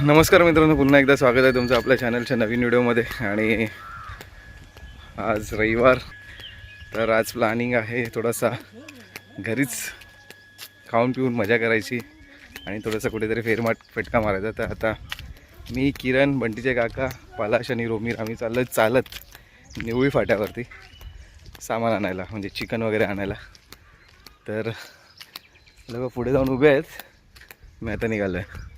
नमस्कार मित्रांनो, पुन्हा एकदा स्वागत आहे तुमचं आपल्या चॅनलच्या नवीन व्हिडिओमध्ये. आणि आज रविवार, तर आज प्लॅनिंग आहे थोडासा घरीच खाऊन पिऊन मजा करायची आणि थोडंसं कुठेतरी फेटका मारायचा. तर आता मी, किरण, बंटीचे काका, पलाश आणि रोमीर आम्ही चालत निवळी फाट्यावरती सामान आणायला, म्हणजे चिकन वगैरे आणायला. तर लोक पुढे जाऊन उभे आहेत, मी आता निघालो आहे.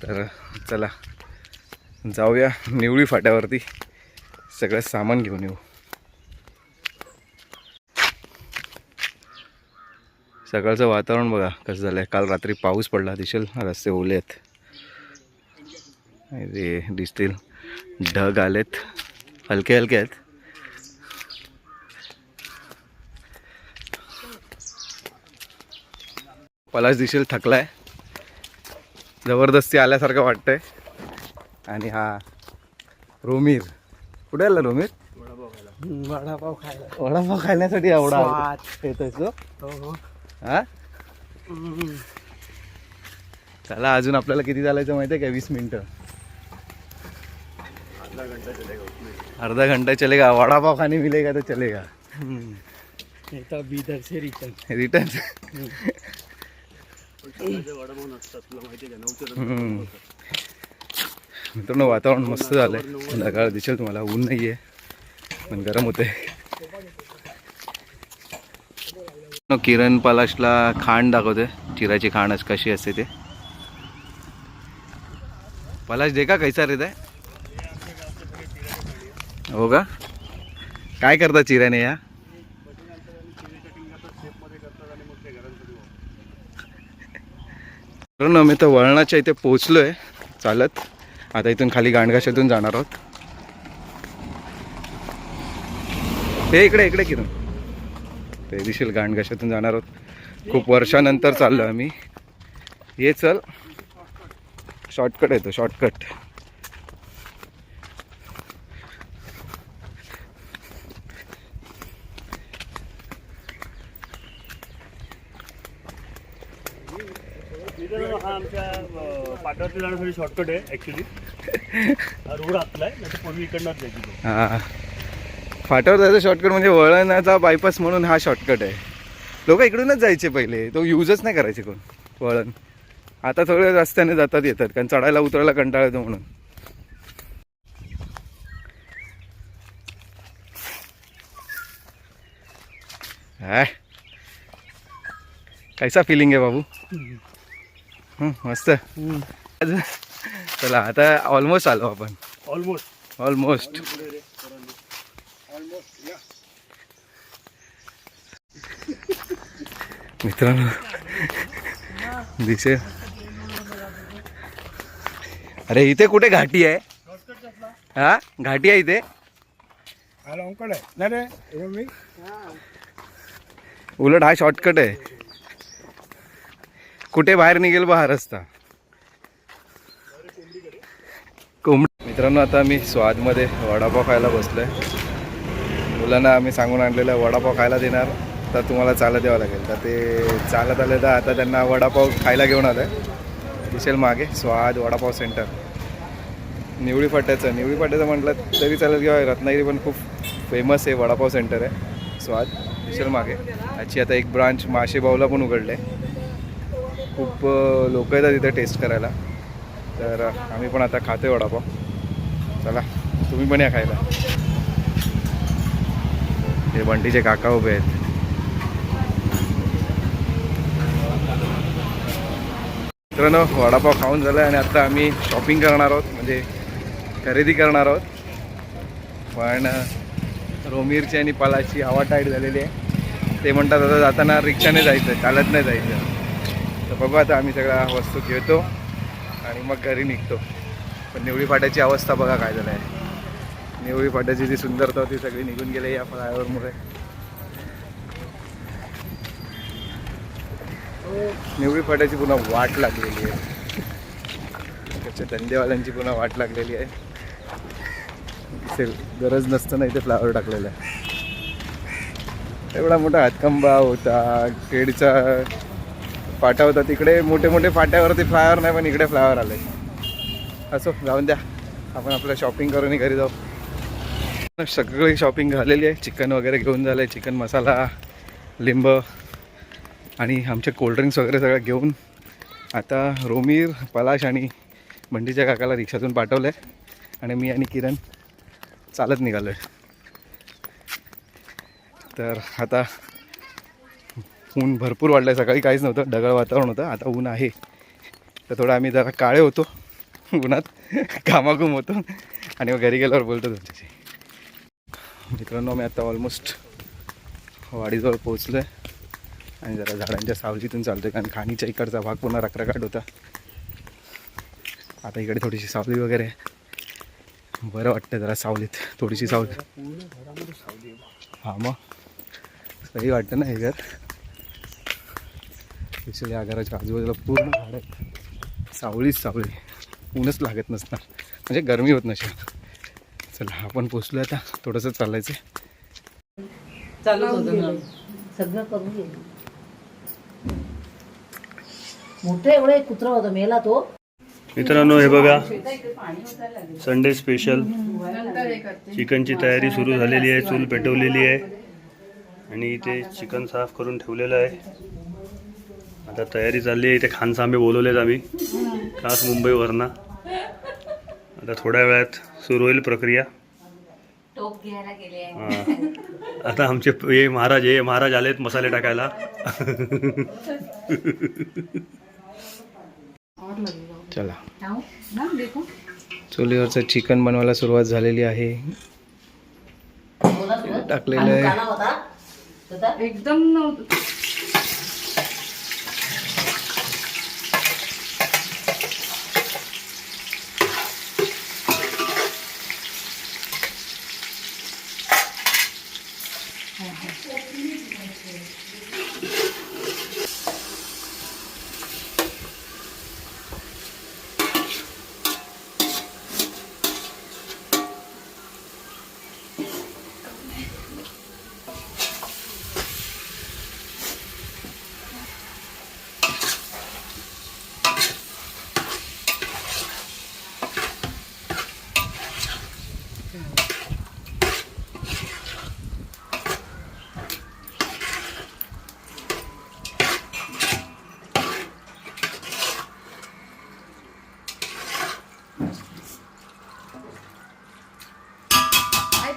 तर चला जाऊया निवळी फाट्यावरती, सगळं सामान घेऊन येऊ. सकाळचं वातावरण बघा कसं झालं आहे. काल रात्री पाऊस पडला, दिसेल रस्ते ओले आहेत, ते दिसतील. ढग आलेत, हलके हलके आहेत. पलाश दिसेल थकलाय, जबरदस्ती आल्यासारखं वाटतंय. आणि हा रोमीर, कुठे आला रोमीर? वडापाव खाण्यासाठी एवढा येतोय तो. हा, चला अजून आपल्याला किती चालायचं माहिती आहे का? 20 मिनिटं, अर्धा घंटा चलेगा. वडापाव खाने मिलेगा तो चलेगा. बीदर से रिटर्न मित्रांनो, वातावरण मस्त झालंय. संध्याकाळ दिसेल तुम्हाला, ऊन नाही आहे पण गरम होते. किरण पलाशला खांड दाखवते, चिराची खांड कशी असते ते. पलाश देखा कैसा रे? हो का? काय करता चिराने या? मी तर वळणाच्या इथे पोचलोय चालत. आता इथून खाली गांडगाशातून जाणार आहोत. हे इकडे इकडे किरण, ते दिसेल गांडगाशातून जाणार आहोत. खूप वर्षानंतर चाललो आम्ही. ये चल, शॉर्टकट आहे तो, शॉर्टकट. हा आमच्या पाटावरती जाण्यासाठी शॉर्टकट आहे ऍक्च्युली. रोड आपला आहे, नाही पूर्वी इकडनंच जायची. हां, फाट्यावर जायचं शॉर्टकट म्हणजे वळणाचा बायपास म्हणून हा शॉर्टकट आहे. लोक इकडूनच जायचे पहिले, तो यूजच नाही करायचे कोण वळण. आता थोडे रस्त्याने जातात येतात, कारण चढायला उतरायला कंटाळा येतो म्हणून. हाय, कैसा फिलिंग आहे बाबू? मस्त. चला आता ऑलमोस्ट आलो आपण. ऑलमोस्ट मित्रांनो दिसेल. अरे इथे कुठे घाटी आहे? हा, घाटी आहे इथे. उलट हा शॉर्टकट आहे. कुठे बाहेर निघेल बा हा रस्ता. मित्रांनो, आता मी स्वादमध्ये वडापाव खायला बसलोय. मुलांना आम्ही सांगून आणलेलं वडापाव खायला देणार, तर तुम्हाला चालत यावं लागेल. तर ते चालत आले, तर आता त्यांना वडापाव खायला घेऊन आलं आहे. दिसेल मागे स्वाद वडापाव सेंटर, निवळी फाट्याचं म्हटलं तरी चालेल, किंवा रत्नागिरी पण खूप फेमस आहे वडापाव सेंटर आहे स्वाद. दिसेल मागे. याची आता एक ब्रांच माशेबावला पण उघडले. खूप लोक येतात तिथे टेस्ट करायला. तर आम्ही पण आता खातोय वडापाव. चला तुम्ही पण या खायला. हे बंटीचे काका उभे आहेत. मित्रांनो, वडापाव खाऊन झालं आणि आता आम्ही शॉपिंग करणार आहोत, म्हणजे खरेदी करणार आहोत. पण रोमीरची आणि पलाची हवा टाईट झालेली आहे. ते म्हणतात आता जाताना रिक्षाने जायचं, चालत नाही जायचं. तर बघू आता आम्ही सगळ्या वस्तू घेतो आणि मग घरी निघतो. पण निवळी फाट्याची अवस्था बघा काय झालं आहे. निवळी फाट्याची जी सुंदरता होती सगळी निघून गेले या फ्लायओव्हरमुळे. निवळी फाट्याची पुन्हा वाट लागलेली आहे, त्याच्या धंदेवाल्यांची पुन्हा वाट लागलेली आहे. दिसेल, गरज नसताना इथे फ्लावर टाकलेला आहे. एवढा मोठा हातखंबा होता, केडचा फाटा होता. तिकडे मोठे मोठे फाट्यावरती फ्लावर नाही, पण इकडे फ्लावर आले. असो जाऊन द्या, आपण आपलं शॉपिंग करून घरी जाऊ. सगळी शॉपिंग झालेली आहे. चिकन वगैरे घेऊन झालं आहे, चिकन मसाला, लिंब आणि आमचे कोल्ड्रिंक्स वगैरे सगळं घेऊन आता रोमीर, पलाश आणि बंडीच्या काकाला रिक्षातून पाठवलं आहे आणि मी आणि किरण चालत निघालो आहे. तर आता ऊन भरपूर वाढलं आहे. सकाळी काहीच नव्हतं, ढगाळ वातावरण होतं, आता ऊन आहे. तर थोडं आम्ही जरा काळे होतो उन्हात, कामाकूम होतो आणि मग घरी गेल्यावर बोलतो तुमच्याशी. मित्रांनो मी आता ऑलमोस्ट वाडीजवळ पोहोचलो आहे आणि जरा झाडांच्या सावलीतून चालतो आहे, कारण खाणीच्या इकडचा भाग पूर्ण रखरखाट होता. आता इकडे थोडीशी सावली वगैरे बरं वाटतं, जरा सावलीत थोडीशी सावली. हां मग सही वाटतं ना हे घर. स्पेशली या घराच्या आजूबाजूला पूर्ण झाड आहेत, सावळीच सावळी, ऊनच लागत नसणार, म्हणजे गरमी होत नसेल. चला आपण पोचलो आता, थोडंसं चालायचं. चालूच होतं सगळं करून गेलं. मोठं एवढं एक कुत्रा होता, मेला तो. मित्रांनो हे बघा, संडे स्पेशल चिकनची तयारी सुरू झालेली आहे. चूल पेटवलेली आहे आणि इथे चिकन साफ करून ठेवलेलं आहे. आता तयारी चालली आहे. इथे खानसांबे बोलवलेत आम्ही खास मुंबईवरनं. आता थोड्या वेळात सुरू होईल प्रक्रिया. टोप घ्यायला गेले. हां, आता आमचे हे महाराज आलेत मसाले टाकायला. चला चुलीवरचं चिकन बनवायला सुरुवात झालेली आहे. टाकलेलं आहे एकदम नव्हतं.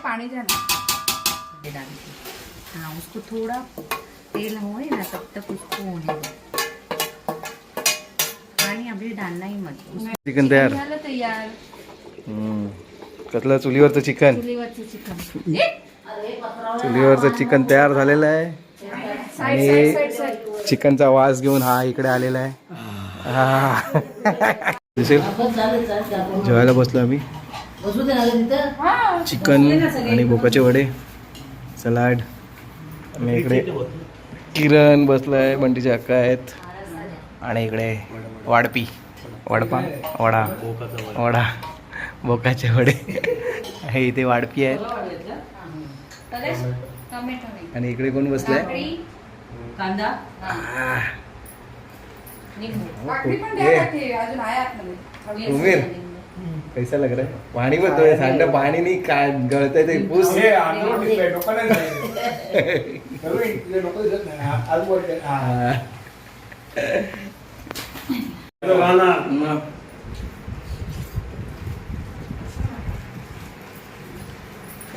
पानी जाना हाँ, उसको थोड़ा तेल होए ना तब तक उसको होने दो. पानी अभी डालना ही मत. चिकन तयार. झालं तयार. कसलं चुलीवरचं चिकन. चुलीवरचं चिकन. चुलीवरचं चिकन तयार झालेलं आहे साईड साईड साईड. चिकनचा वास घेऊन हा इकडे आलेला आहे. दिसेल जेवायला बसलो आम्ही. चिकन आणि भोकाचे वडे, सलाड आणि इकडे किरण बसलाय, बंटीचे अक्का आहेत आणि इकडे वडा भोकाचे वडे हे इथे वाडपी आहेत. आणि इकडे कोण बसलाय. कांदा उमेर कैसा लग रहा है. पाणी बघतोय सांड पाणी नाही काय गळतंय ते पूस.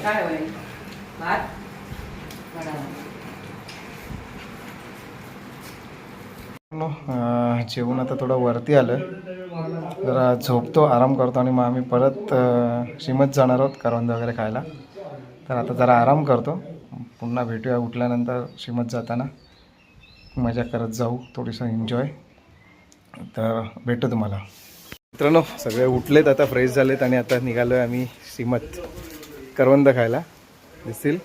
काय होईल भात वडा. जेवण आता थोडं वरती आलं, जरा झोपतो, आराम करतो आणि मग आम्ही परत श्रीमत जाणार आहोत करवंद वगैरे खायला. तर आता जरा आराम करतो, पुन्हा भेटूया उठल्यानंतर श्रीमत जाताना. मजा करत जाऊ, थोडीसं एन्जॉय. तर भेटतो तुम्हाला. मित्रांनो सगळे उठलेत, आता फ्रेश झालेत आणि आता निघालो आहे आम्ही श्रीमत करवंद खायला. दिसतील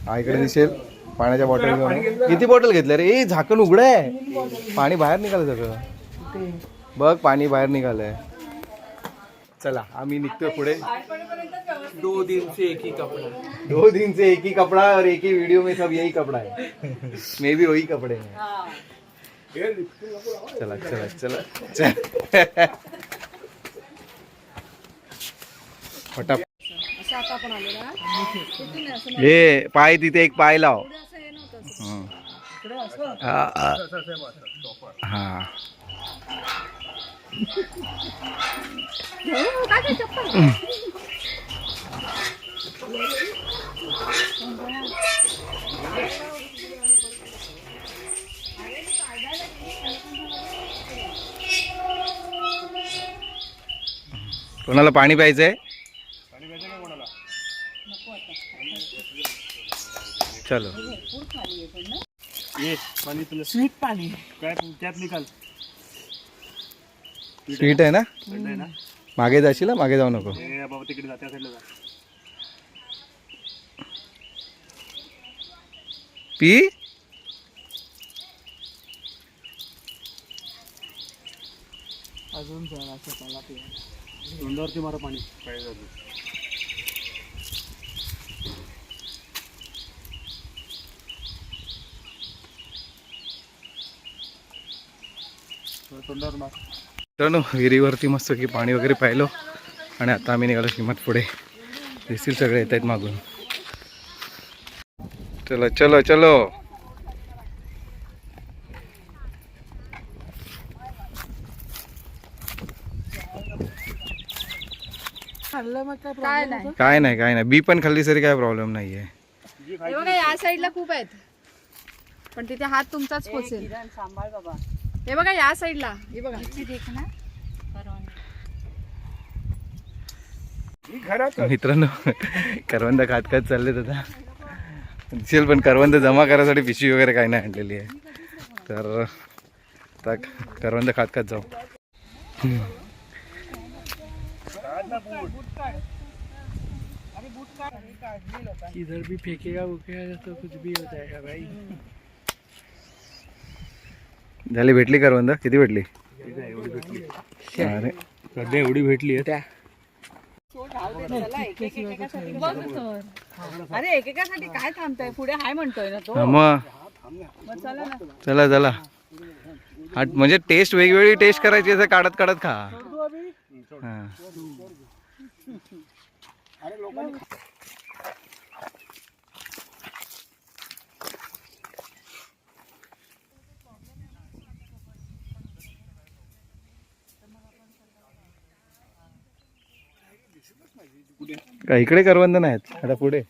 हा इकडे दिसेल. पाण्याच्या बॉटल घेऊन. किती बॉटल घेतल्या रे. ए झाकण उघडं आहे, पाणी बाहेर निघालं सगळं बघ, पाणी बाहेर निघालंय. चला आम्ही निघतोय पुढे. 2 दिन से एक ही कपड़ा. 2 दिन से एक ही कपड़ा और एक ही वीडियो में सब यही कपड़ा है. मे भी वही कपड़े हैं. चला चला चला चला. फटाफ हे पाय तिथे एक पाय लाव. हा कोणाला पाणी प्यायचंय? चलो ये पाणी तुला स्वीट पाणी. काय त्यात निकाल. स्वीट आहे ना. थंड आहे ना. मागे जाशील ना, मागे जाऊ नको. ए बाबा तिकडे जा, त्या साईडला जा. पी. अजून जरा असं मला पिया. तोंडावरती मारा पाणी. काय झालं? तोंडावर मार. मित्रांनो विहिरीवरती मस्त की पाणी वगैरे पाहिलं आणि आता आम्ही निघालो श्रीमत पुढे. दिसतील सगळे येत आहेत मागून. चलो चलो चलो. खाल्लं मग काय नाही. काय नाही काय नाही. बी पण खाल्ली तरी काय प्रॉब्लेम नाहीये. हे बघा या साईडला खूप आहेत पण तिथे हात तुमचाच पोचेल. सांभाळ बाबा. हे बघा या साईडला. हे बघा मित्रांनो करवंद खात खात चाललेत आता. दिसेल पण करवंद जमा करायसाठी पिशवी वगैरे काही नाही आणलेली आहे. तर आता करवंद खात खात जाऊ. इधर भी फेंकेगा वुकेगा तो कुछ भी हो जाएगा भाई. झाली भेटली करवंद? किती भेटली? एवढी भेटली. अरे सध्या एवढी भेटली आहे. अरे एकेकासाठी काय थांबताय? पुढे हाय म्हणतोय ना तो. हा मग चला ना. चला चला. हा म्हणजे टेस्ट वेगवेगळी टेस्ट करायची असं काढत काढत खा. हा का इकडे करवंद नाहीत आता पुढे.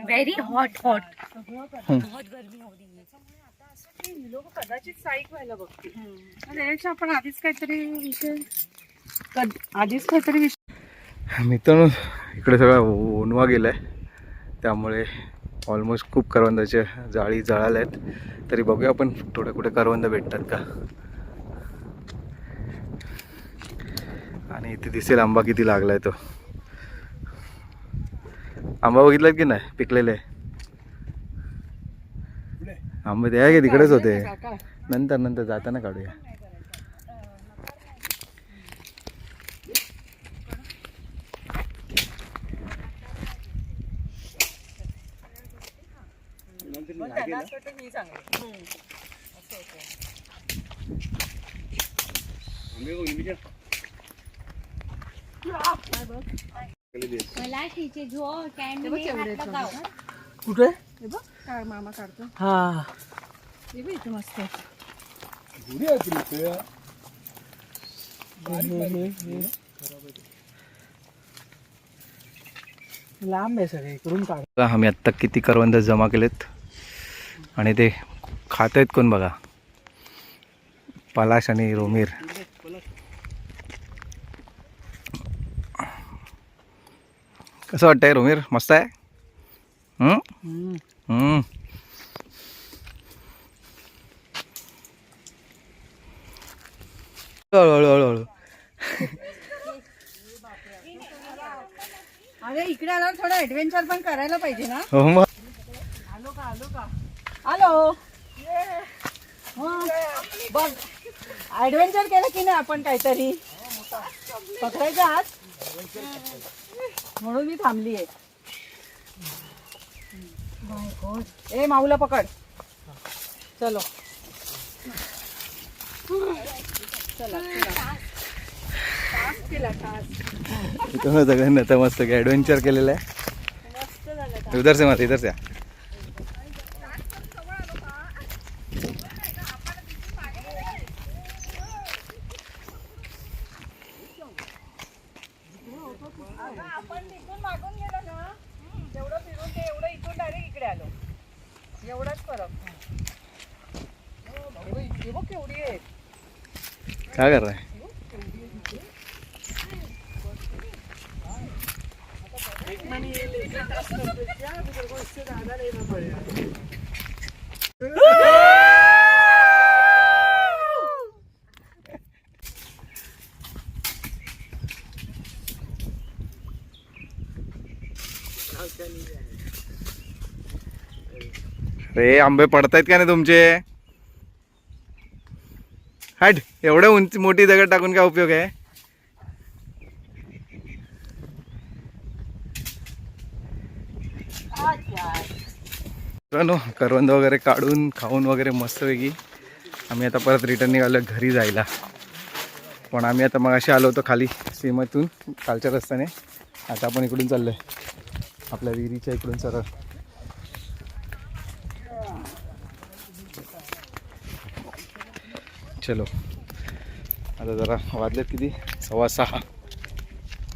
Very hot hot. लोक कदाचित साईक व्हायला बघतील. त्यापेक्षा आपण आधीच काहीतरी विषय मित्रांनो इकडे सगळा ओनवा गेलाय त्यामुळे ऑलमोस्ट खूप करवंदाच्या जाळी जळाल्या आहेत. तरी बघूया आपण थोडे कुठे करवंद भेटतात का. आणि इथे दिसेल आंबा किती लागलाय तो. आंबा बघितलात की नाही पिकलेले आंबे? ते आहे की तिकडेच होते. नंतर नंतर जाताना काढूया. मला तिचे जो कॅन्डी कुठे? हे बघ काय मामा काढतो. हा हे बघ इथे मस्त आहे. लांब आहे सगळे इकडून काढ. आम्ही आत्ता किती करवंद जमा केलेत आणि ते खात आहेत कोण बघा. पलाश आणि रोमीर. कसं वाटतंय रोमीर? मस्त आहे. हळूहळू. अरे इकडे आल्यावर थोडं ऍडव्हेंचर पण करायला पाहिजे ना. हो मग. हॅलो. बघ ऍडव्हेंचर केलं की नाही आपण काहीतरी. पकडायचं हात म्हणून मी थांबली आहे. ए माऊला पकड. चलो चला केला खास. इथून सगळ्यांनी आता मस्त ॲडव्हेंचर केलेलं आहे. मस्त झालं. उधर से मत इधर से. आपण तिथून मागून गेलो ना जेवढं फिरून ते एवढं इथून डायरेक्ट इकडे आलो. एवढाच फरक. हे बघ केवढी आहे. काय कर रहा है? रे आंबे पडतायत का नाही तुमचे? हट, एवढे उंच मोठी दगड टाकून काय उपयोग आहे? करवंद वगैरे काढून खाऊन वगैरे मस्तपैकी आम्ही आता परत रिटर्न निघालो घरी जायला. पण आम्ही आता मग असे आलो होतो खाली सीमेतून खालच्या रस्त्याने. आता आपण इकडून चाललोय आपल्या विहिरीच्या इकडून सरळ. चलो आता जरा वाजलेत किती 6:15.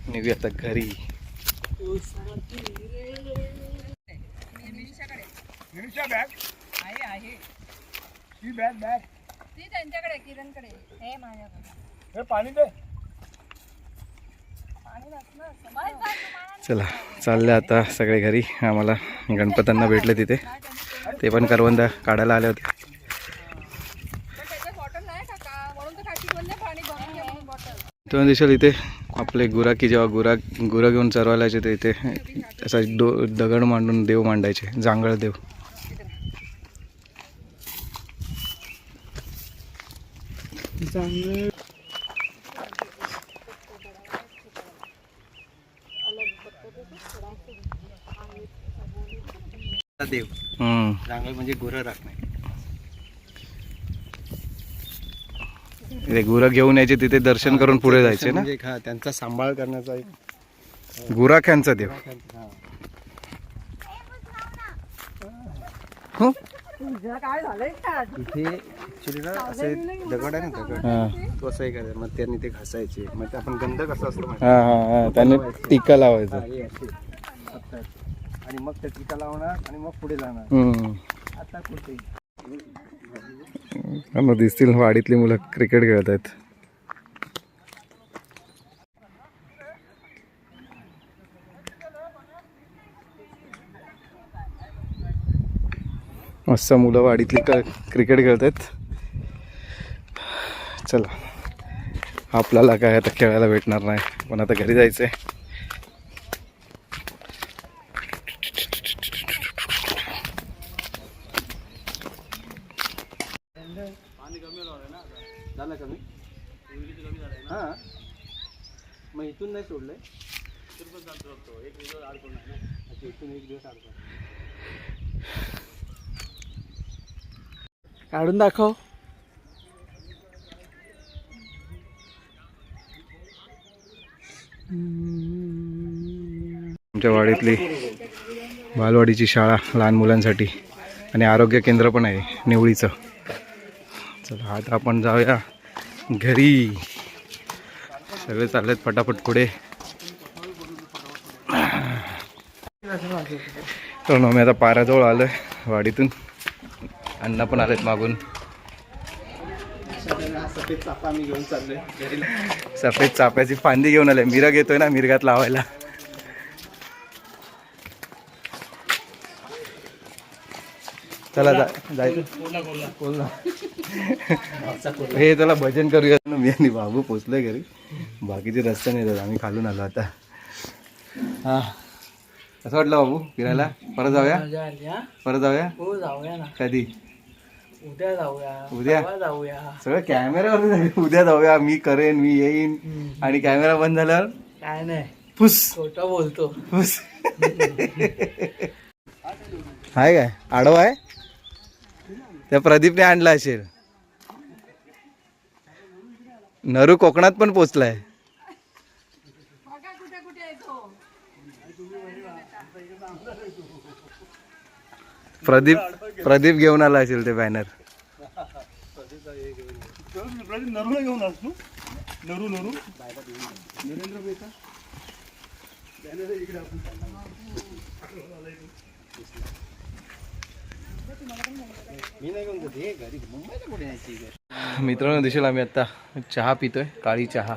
निघूया आता घरी. ती त्यांच्याकडे किरणकडे हे माझ्याकडे. चला चालले आता सगळे घरी. आम्हाला गणपतांना भेटले तिथे. ते पण करवंद काढायला आले होते. तेव्हा दिसेल इथे आपले गुराकी जेव्हा गुरं घेऊन चरवायला यायचे ते इथे असा दगड मांडून देव मांडायचे. जांगळ देव. देव जांगळ म्हणजे गुरं राखणे. गुरं घेऊन यायचे तिथे दर्शन करून पुढे जायचे ना. म्हणजे त्यांचा सांभाळ करण्याचा एक गुराख्यांचा देव. हो काय झालंय का? इथे ऍक्च्युली ना असे दगड आहे ना दगड हा तो असं एक आहे. मग त्यांनी ते घासायचे. मग ते आपण गंध कसं असतो माहिती हा हा हा त्याने टीका लावायचा. आहे? हे असे असतात. आणि मग ते टीका लावणार आणि मग पुढे जाणार. आता कुठे दिसतील वाडीतली मुलं क्रिकेट खेळत आहेत. मस्त मुलं वाडीतली क्रिकेट खेळत आहेत. चला आपल्याला काय आता खेळायला भेटणार नाही. पण आता घरी जायचंय. झालं कमी हां मग इथून नाही सोडलंय. इथून एक दिवस आड काढून दाखव. आमच्या वाडीतली बालवाडीची शाळा लहान मुलांसाठी आणि आरोग्य केंद्र पण आहे निवळीचं. चला आता आपण जाऊया घरी. सगळे चाललेत फटाफट पुढे. तर मी आता पाऱ्याजवळ आलोय वाडीतून. अण्णा पण आलेत मागून. सफेद चाफा आम्ही घेऊन चाललोय घरी. सफेद चाफ्याची फांदी घेऊन आले. मिरग येतोय ना मिरगात लावायला. चला जायचं. हे चला भजन करूया. मी आणि बाबू पोचलोय घरी. बाकीचे रस्ते नाही येतात. आम्ही खालून आलो आता. हा कसं वाटलं बाबू फिरायला? परत जाऊया. परत जाऊया. हो जाऊया ना. कधी? उद्या जाऊया. उद्या जाऊया. सगळं कॅमेऱ्यावर. उद्या जाऊया. मी करेन. मी येईन. आणि कॅमेरा बंद झाल्यावर काय नाही फुस खोटं बोलतो. फुस. हाय काय आडवा आहे? त्या प्रदीपने आणला असेल. नरू कोकणात पण पोचलाय. प्रदीप घेऊन आला असेल ते बॅनर. नरूला घेऊन असतो. नरू नरेंद्र बेटा मित्रांनो दिसेल आम्ही आता चहा पितोय, काळी चहा.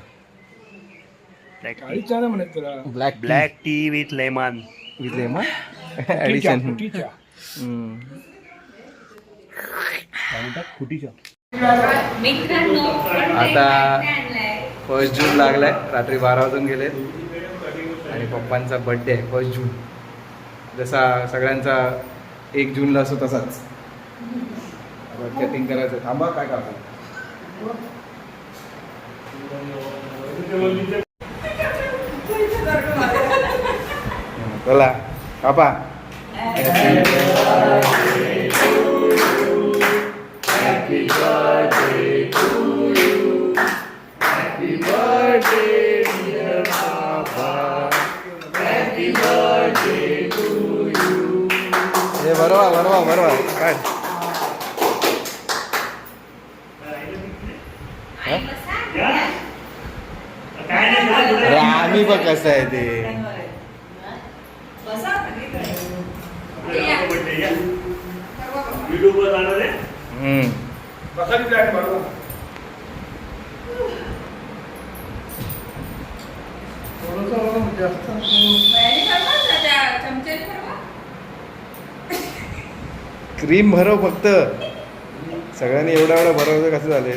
Black tea with lemon. With lemon addition. मित्रांनो आता 1 जून लागलाय, रात्री 12 वाजून गेले आणि पप्पांचा बर्थडे आहे 1 जून. जसा सगळ्यांचा 1 जूनला असतो तसाच. कटिंग करायचं. थांबा काय कापू. चला कापा. हे बरोबर काय अरे आम्ही बघ कसं आहे ते. युट्यूबवर जाणार आहे. क्रीम भरव फक्त. सगळ्यांनी एवढं भरवलं कसं झाले.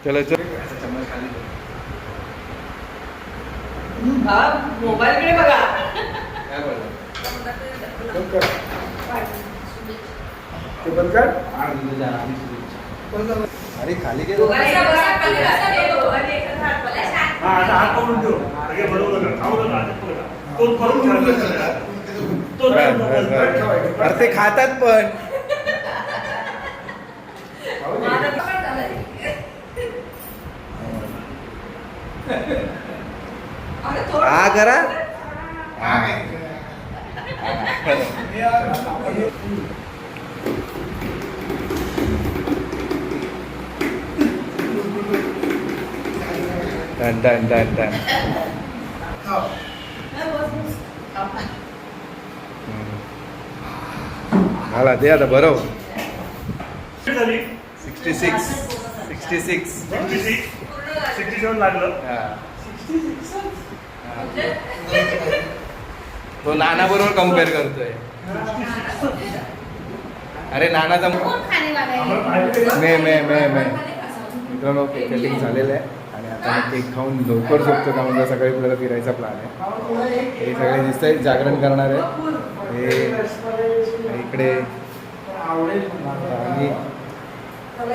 चलो चल. मोबाईलकडे बघा. अरे खाली गेलो. हा आता हात करून ठेव. सगळे बरोबर नका. खाऊ नका. तो करून ठेवायचा. तो अरे ते खातात पण. हा करा. डन. मला दे आता बरोबर. 66 67 लागलं. तो नाना बरोबर कम्पेअर करतोय. अरे नानाचा मे मित्रांनो केक कटिंग झालेलं आहे आणि आता मी केक खाऊन लवकर झोपतो का म्हणजे सकाळी आपल्याला फिरायचा प्लॅन आहे. हे सगळे दिसत आहेत जागरण करणार आहे. हे इकडे आम्ही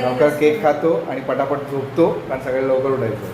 लवकर केक खातो आणि पटापट झोपतो कारण सगळे लवकर उठायचं.